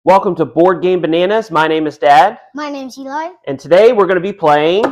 Welcome to Board Game Bananas. My name is Dad. My name's Eli. And today we're going to be playing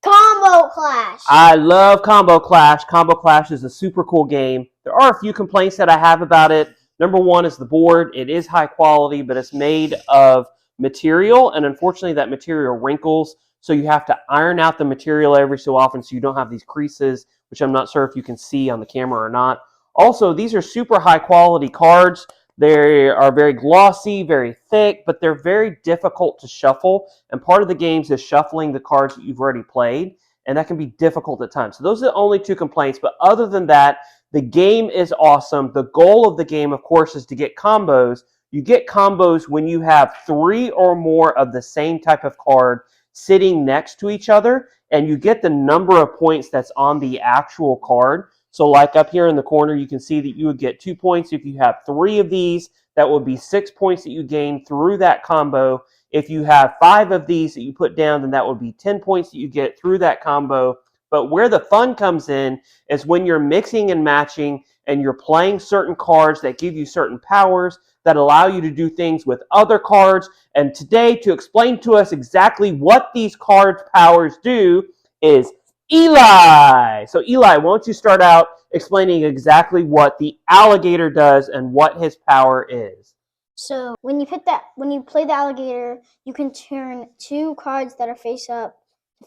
Kombo Klash. I love Kombo Klash. Kombo Klash is a super cool game. There are a few complaints that I have about it. Number one is the board. It is high quality, but it's made of material, and unfortunately that material wrinkles, so you have to iron out the material every so often so you don't have these creases, which I'm not sure if you can see on the camera or not. Also, these are super high quality cards. They are very glossy, very thick, but they're very difficult to shuffle. And part of the games is shuffling the cards that you've already played, and that can be difficult at times. So those are the only two complaints. But other than that, the game is awesome. The goal of the game, of course, is to get combos. You get combos when you have 3 or more of the same type of card sitting next to each other, and you get the number of points that's on the actual card. So like up here in the corner, you can see that you would get 2 points if you have 3 of these. That would be 6 points that you gain through that combo. If you have 5 of these that you put down, then that would be 10 points that you get through that combo. But where the fun comes in is when you're mixing and matching and you're playing certain cards that give you certain powers that allow you to do things with other cards. And today, to explain to us exactly what these cards' powers do is Eli. So Eli, why don't you start out explaining exactly what the alligator does and what his power is? So when you play the alligator, you can turn 2 cards that are face up,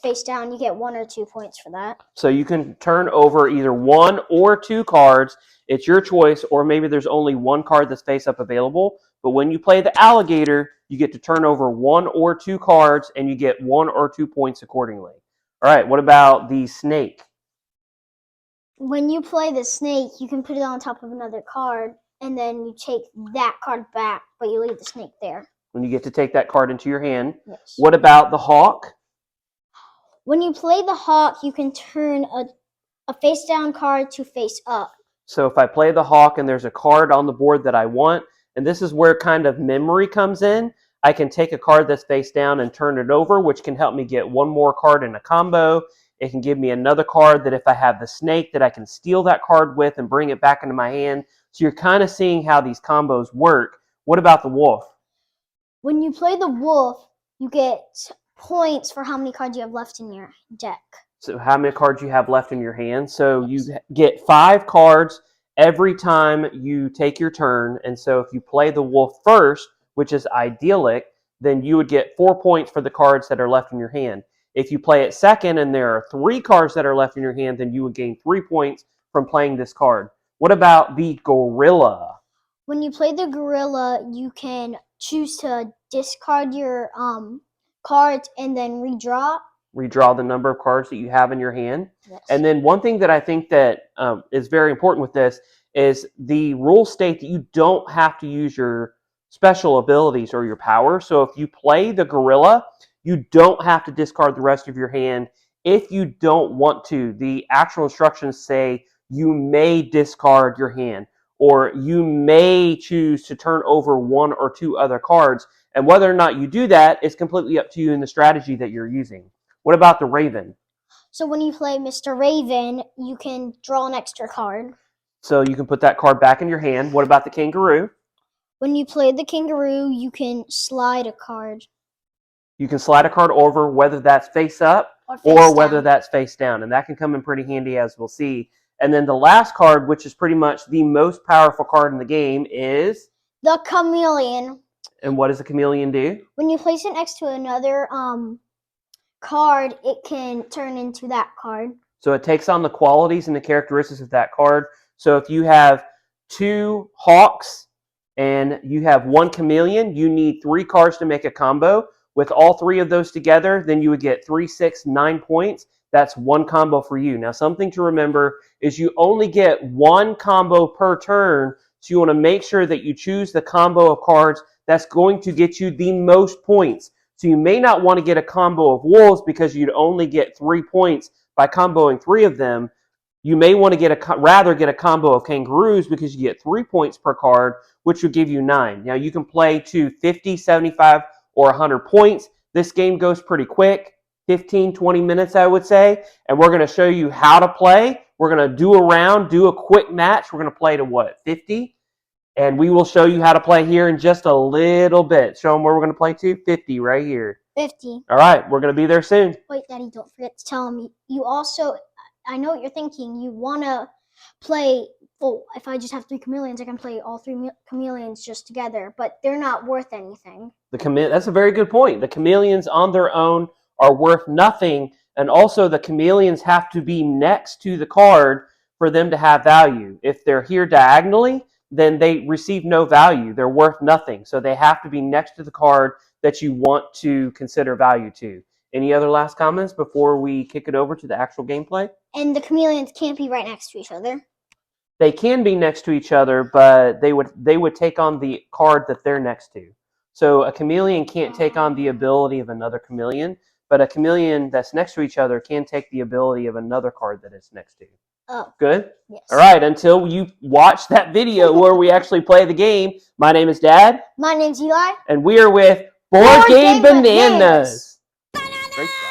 face down. You get 1 or 2 points for that. So you can turn over either 1 or 2 cards. It's your choice, or maybe there's only 1 card that's face up available. But when you play the alligator, you get to turn over 1 or 2 cards, and you get 1 or 2 points accordingly. All right, what about the snake? When you play the snake, you can put it on top of another card, and then you take that card back, but you leave the snake there. When you get to take that card into your hand. Yes. What about the hawk? When you play the hawk, you can turn a face down card to face up. So if I play the hawk and there's a card on the board that I want, and this is where kind of memory comes in, I can take a card that's face down and turn it over, which can help me get 1 more card in a combo. It can give me another card that if I have the snake that I can steal that card with and bring it back into my hand. So you're kind of seeing how these combos work. What about the wolf? When you play the wolf, you get points for how many cards you have left in your deck. So how many cards you have left in your hand. So you get 5 cards every time you take your turn. And so if you play the wolf first, which is idyllic, then you would get 4 points for the cards that are left in your hand. If you play it second and there are 3 cards that are left in your hand, then you would gain 3 points from playing this card. What about the gorilla? When you play the gorilla, you can choose to discard your cards and then redraw. Redraw the number of cards that you have in your hand. Yes. And then one thing that I think that is very important with this is the rules state that you don't have to use your special abilities or your power. So if you play the gorilla, you don't have to discard the rest of your hand if you don't want to. The actual instructions say you may discard your hand, or you may choose to turn over 1 or 2 other cards. And whether or not you do that is completely up to you in the strategy that you're using. What about the raven? So when you play Mr. Raven, you can draw an extra card. So you can put that card back in your hand. What about the kangaroo? When you play the kangaroo, you can slide a card. You can slide a card over, whether that's face up or whether that's face down. And that can come in pretty handy, as we'll see. And then the last card, which is pretty much the most powerful card in the game, is the chameleon. And what does the chameleon do? When you place it next to another card, it can turn into that card. So it takes on the qualities and the characteristics of that card. So if you have 2 hawks and you have 1 chameleon, you need 3 cards to make a combo. With all 3 of those together, then you would get 3, 6, 9 points. That's 1 combo for you. Now, something to remember is you only get 1 combo per turn, so you want to make sure that you choose the combo of cards that's going to get you the most points. So you may not want to get a combo of wolves because you'd only get 3 points by comboing 3 of them. You may want to rather get a combo of kangaroos because you get 3 points per card, which would give you 9. Now, you can play to 50, 75, or 100 points. This game goes pretty quick, 15, 20 minutes, I would say. And we're going to show you how to play. We're going to do a round, do a quick match. We're going to play to what, 50? And we will show you how to play here in just a little bit. Show them where we're going to play to. 50 right here. 50. All right, we're going to be there soon. Wait, Daddy, don't forget to tell him. You also, I know what you're thinking. You want to play, well, if I just have 3 chameleons, I can play all 3 chameleons just together. But they're not worth anything. That's a very good point. The chameleons on their own are worth nothing. And also the chameleons have to be next to the card for them to have value. If they're here diagonally, then they receive no value. They're worth nothing. So they have to be next to the card that you want to consider value to. Any other last comments before we kick it over to the actual gameplay? And the chameleons can't be right next to each other. They can be next to each other, but they would take on the card that they're next to. So a chameleon can't take on the ability of another chameleon, but a chameleon that's next to each other can take the ability of another card that it's next to. Oh. Good? Yes. All right, until you watch that video where we actually play the game, my name is Dad. My name's Eli. And we are with Board Game Bananas. Great job.